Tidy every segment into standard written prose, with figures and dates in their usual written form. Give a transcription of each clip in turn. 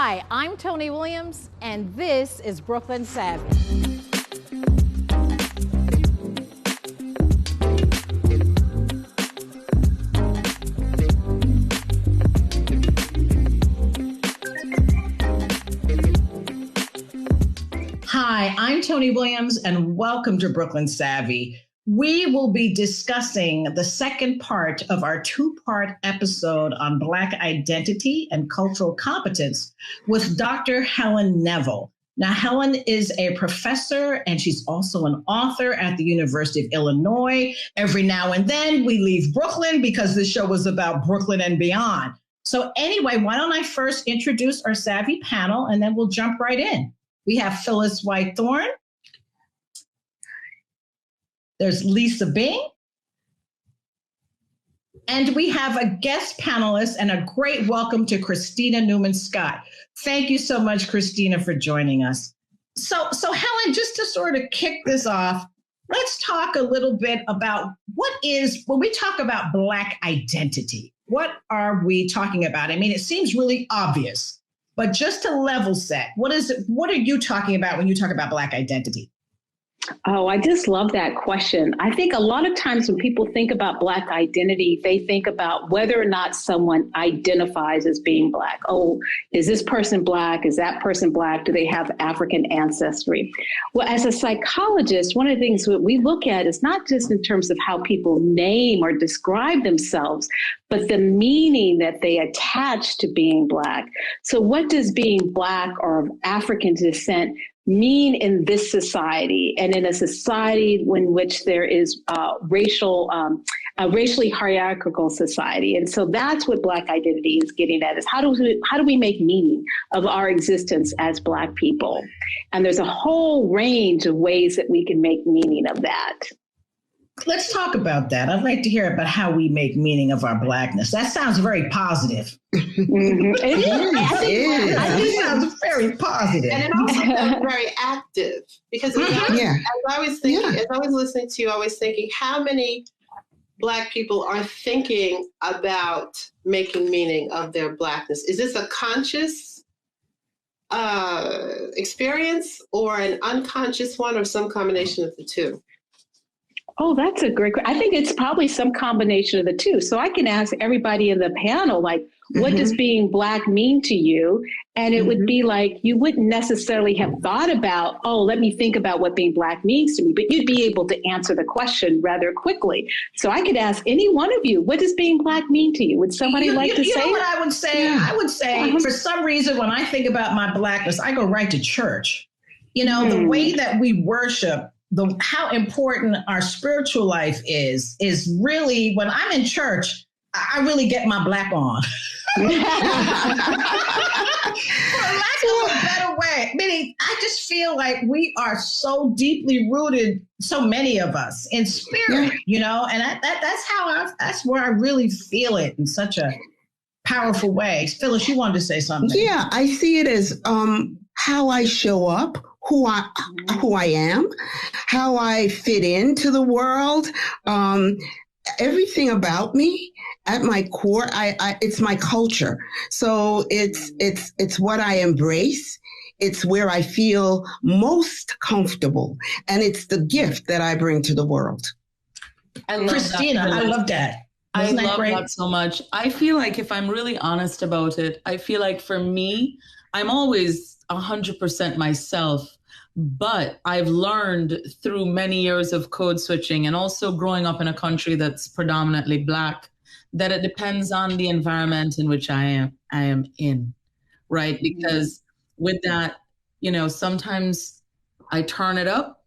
Hi, I'm Tony Williams, and this is Brooklyn Savvy. Hi, I'm Tony Williams, and welcome to Brooklyn Savvy. We will be discussing the second part of our two-part episode on Black identity and cultural competence with Dr. Helen Neville. Now, Helen is a professor, and she's also an author at the University of Illinois. Every now and then, we leave Brooklyn because this show was about Brooklyn and beyond. So anyway, why don't I first introduce our Savvy panel, and then we'll jump right in. We have Phyllis Throne. There's Lisa Bing. And we have a guest panelist and a great welcome to Kristina Newman-Scott. Thank you so much, Kristina, for joining us. So Helen, just to sort of kick this off, let's talk a little bit about when we talk about Black identity, what are we talking about? I mean, it seems really obvious, but just to level set, what are you talking about when you talk about Black identity? Oh, I just love that question. I think a lot of times when people think about Black identity, they think about whether or not someone identifies as being Black. Oh, is this person Black? Is that person Black? Do they have African ancestry? Well, as a psychologist, one of the things that we look at is not just in terms of how people name or describe themselves, but the meaning that they attach to being Black. So what does being Black or of African descent mean in this society, and in a society in which there is a racially hierarchical society? And so that's what Black identity is getting at, is how do we make meaning of our existence as Black people? And there's a whole range of ways that we can make meaning of that. Let's talk about that. I'd like to hear about how we make meaning of our Blackness. That sounds very positive. Mm-hmm. It is. I think it sounds very positive. And it also sounds very active, because as I was listening to you, I was thinking, how many Black people are thinking about making meaning of their Blackness? Is this a conscious experience, or an unconscious one, or some combination of the two? Oh, that's a great question. I think it's probably some combination of the two. So I can ask everybody in the panel, like, what does being Black mean to you? And it would be like, you wouldn't necessarily have thought about, oh, let me think about what being Black means to me, but you'd be able to answer the question rather quickly. So I could ask any one of you, what does being Black mean to you? Would somebody like to say? You know what I would say? Yeah. I would say, for some reason, when I think about my Blackness, I go right to church. You know, the way that we worship, how important our spiritual life is really, when I'm in church, I really get my Black on. For lack of a better way. Meaning, I just feel like we are so deeply rooted, so many of us, in spirit, you know, and that's where I really feel it in such a powerful way. Phyllis, you wanted to say something. Yeah, I see it as how I show up, who I am, how I fit into the world, everything about me. At my core, it's my culture. So it's what I embrace. It's where I feel most comfortable, and it's the gift that I bring to the world. Kristina, I love that. I love that so much. I feel like, if I'm really honest about it, I feel like for me, I'm always 100% myself. But I've learned through many years of code switching, and also growing up in a country that's predominantly Black, that it depends on the environment in which I am in, right? Because with that, you know, sometimes I turn it up,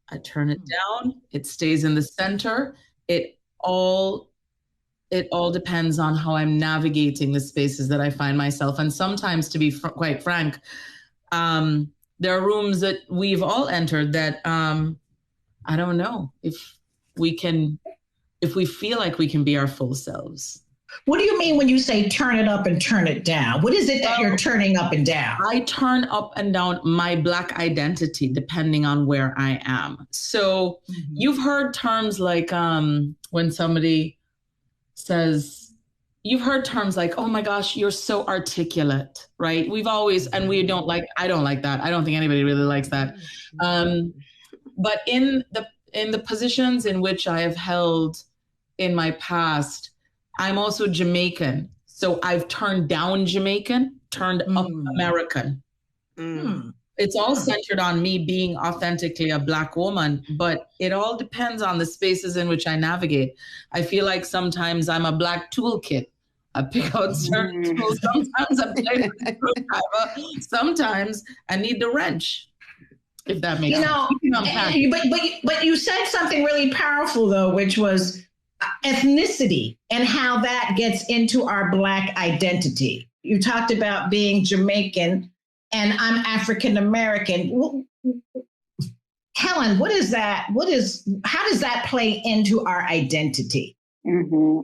I turn it down, it stays in the center. It all depends on how I'm navigating the spaces that I find myself. And sometimes, to be quite frank, there are rooms that we've all entered that I don't know if we feel like we can be our full selves. What do you mean when you say turn it up and turn it down? What is it that you're turning up and down? I turn up and down my Black identity depending on where I am. So you've heard terms like when somebody says, you've heard terms like, oh my gosh, you're so articulate, right? We've always, and I don't like that. I don't think anybody really likes that. But in the positions in which I have held in my past, I'm also Jamaican. So I've turned down Jamaican, turned up American. It's all centered on me being authentically a Black woman, but it all depends on the spaces in which I navigate. I feel like sometimes I'm a Black toolkit. I pick out certain tools. Sometimes I play with the screwdriver. Sometimes I need the wrench, if that makes sense. But you said something really powerful, though, which was ethnicity and how that gets into our Black identity. You talked about being Jamaican and I'm African American. Helen, what is that? How does that play into our identity?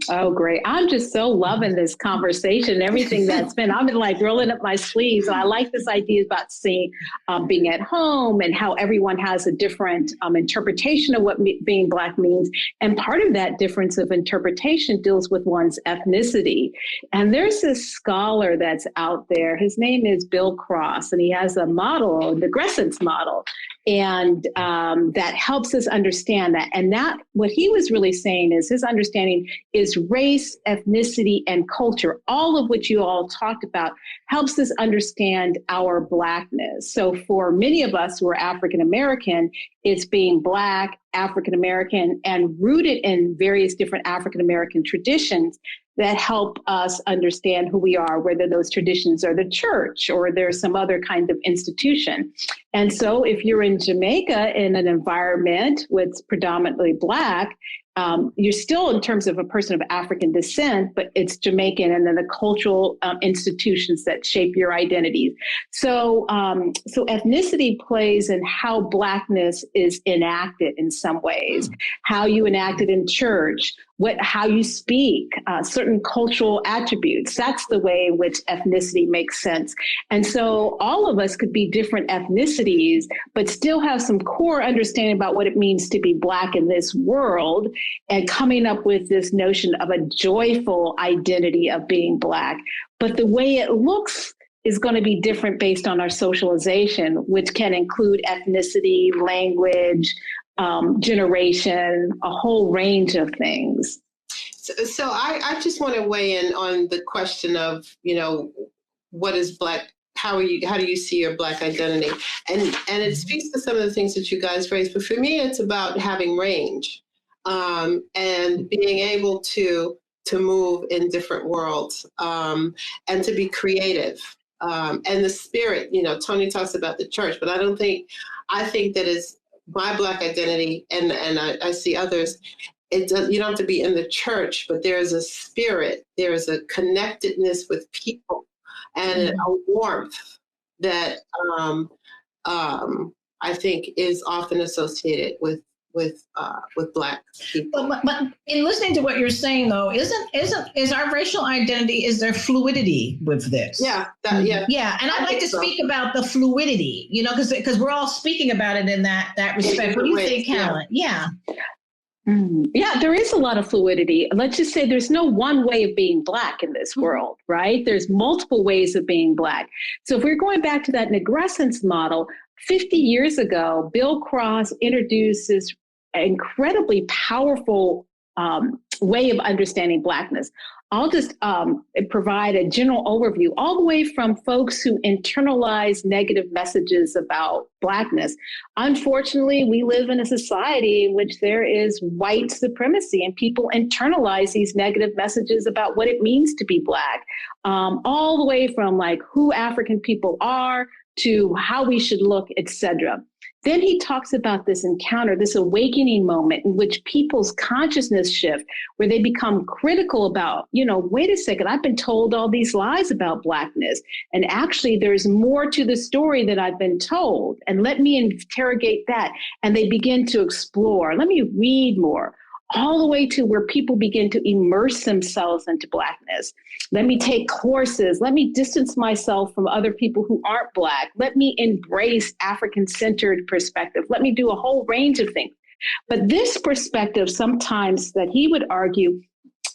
Oh, great. I'm just so loving this conversation, everything I've been like rolling up my sleeves. And I like this idea about seeing being at home and how everyone has a different interpretation of what being Black means. And part of that difference of interpretation deals with one's ethnicity. And there's this scholar that's out there. His name is Bill Cross, and he has a model, the Gressence model. And that helps us understand that. And that what he was really saying is his understanding is race, ethnicity, and culture, all of which you all talked about, helps us understand our Blackness. So for many of us who are African American, it's being Black, African American, and rooted in various different African American traditions that help us understand who we are, whether those traditions are the church or there's some other kind of institution. And so if you're in Jamaica in an environment with predominantly Black, you're still in terms of a person of African descent, but it's Jamaican, and then the cultural institutions that shape your identities. So ethnicity plays in how Blackness is enacted in some ways, how you enact it in church, how you speak, certain cultural attributes. That's the way in which ethnicity makes sense. And so all of us could be different ethnicities, but still have some core understanding about what it means to be Black in this world, and coming up with this notion of a joyful identity of being Black. But the way it looks is going to be different based on our socialization, which can include ethnicity, language, generation, a whole range of things. So I just want to weigh in on the question of, what is Black? How do you see your Black identity? And it speaks to some of the things that you guys raised. But for me, it's about having range and being able to move in different worlds and to be creative. And the spirit, Tony talks about the church, but I think that is my Black identity, and I see others. You don't have to be in the church, but there's a spirit, there's a connectedness with people, and a warmth that I think is often associated with Black people. But in listening to what you're saying, though, is our racial identity, is there fluidity with this? Yeah. Yeah. And I'd like to speak about the fluidity, because we're all speaking about it in that respect. What do you think, Helen? Yeah. Yeah, there is a lot of fluidity. Let's just say there's no one way of being Black in this world, right? There's multiple ways of being Black. So if we're going back to that Negrescence model, 50 years ago, Bill Cross introduced this incredibly powerful way of understanding Blackness. I'll just provide a general overview, all the way from folks who internalize negative messages about Blackness. Unfortunately, we live in a society in which there is white supremacy, and people internalize these negative messages about what it means to be Black, all the way from like who African people are to how we should look, etc. Then he talks about this encounter, this awakening moment in which people's consciousness shift, where they become critical about, wait a second, I've been told all these lies about Blackness. And actually, there's more to the story that I've been told. And let me interrogate that. And they begin to explore. Let me read more. All the way to where people begin to immerse themselves into Blackness. Let me take courses. Let me distance myself from other people who aren't Black. Let me embrace African-centered perspective. Let me do a whole range of things. But this perspective, sometimes that he would argue,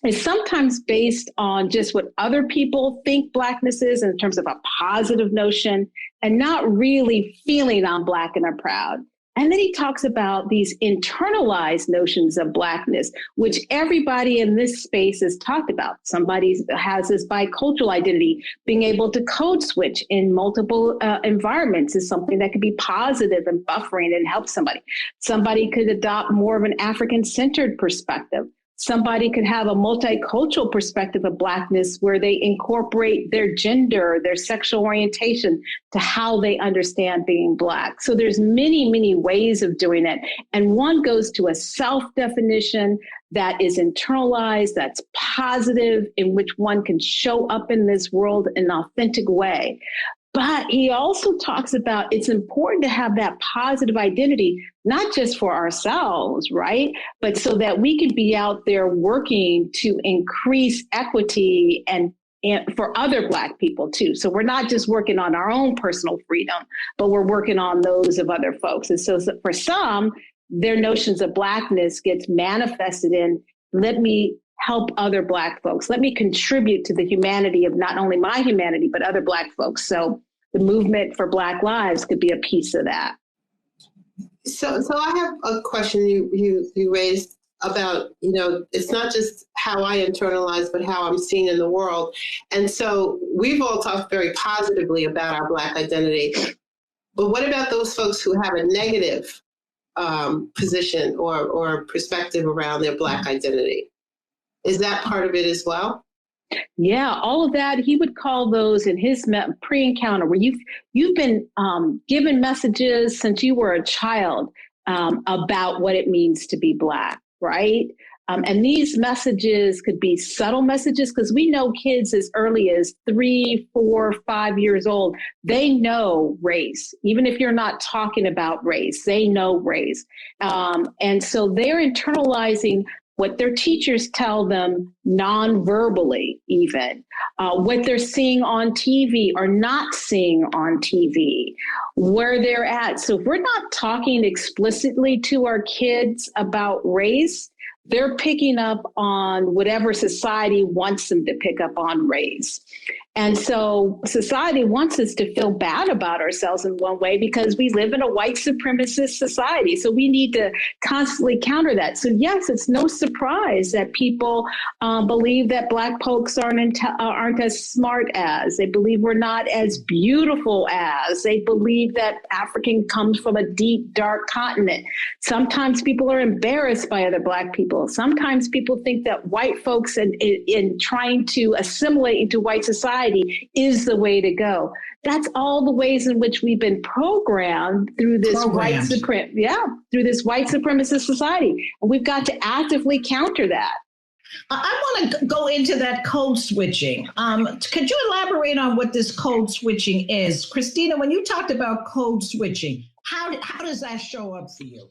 is sometimes based on just what other people think Blackness is in terms of a positive notion, and not really feeling I'm Black and I'm proud. And then he talks about these internalized notions of Blackness, which everybody in this space has talked about. Somebody has this bicultural identity. Being able to code switch in multiple environments is something that could be positive and buffering and help somebody. Somebody could adopt more of an African-centered perspective. Somebody could have a multicultural perspective of Blackness where they incorporate their gender, their sexual orientation to how they understand being Black. So there's many, many ways of doing it. And one goes to a self-definition that is internalized, that's positive, in which one can show up in this world in an authentic way. But he also talks about it's important to have that positive identity, not just for ourselves, right? But so that we could be out there working to increase equity and for other Black people too. So we're not just working on our own personal freedom, but we're working on those of other folks. And so for some, their notions of Blackness gets manifested in, let me help other Black folks. Let me contribute to the humanity of not only my humanity, but other Black folks. So the movement for Black lives could be a piece of that. So I have a question you raised about, it's not just how I internalize, but how I'm seen in the world. And so we've all talked very positively about our Black identity. But what about those folks who have a negative position or perspective around their Black identity? Is that part of it as well? Yeah, all of that. He would call those in his pre-encounter, where you've been given messages since you were a child about what it means to be Black, right? And these messages could be subtle messages, because we know kids as early as 3, 4, 5 years old, they know race. Even if you're not talking about race, they know race. And so they're internalizing what their teachers tell them non-verbally, even what they're seeing on TV or not seeing on TV, where they're at. So if we're not talking explicitly to our kids about race, they're picking up on whatever society wants them to pick up on race. And so society wants us to feel bad about ourselves in one way, because we live in a white supremacist society. So we need to constantly counter that. So yes, it's no surprise that people believe that Black folks aren't as smart as. They believe we're not as beautiful as. They believe that African comes from a deep, dark continent. Sometimes people are embarrassed by other Black people. Sometimes people think that white folks in trying to assimilate into white society is the way to go. That's all the ways in which we've been programmed through this white supremacist society. And we've got to actively counter that. I want to go into that code switching. Could you elaborate on what this code switching is? Kristina, when you talked about code switching, how does that show up for you?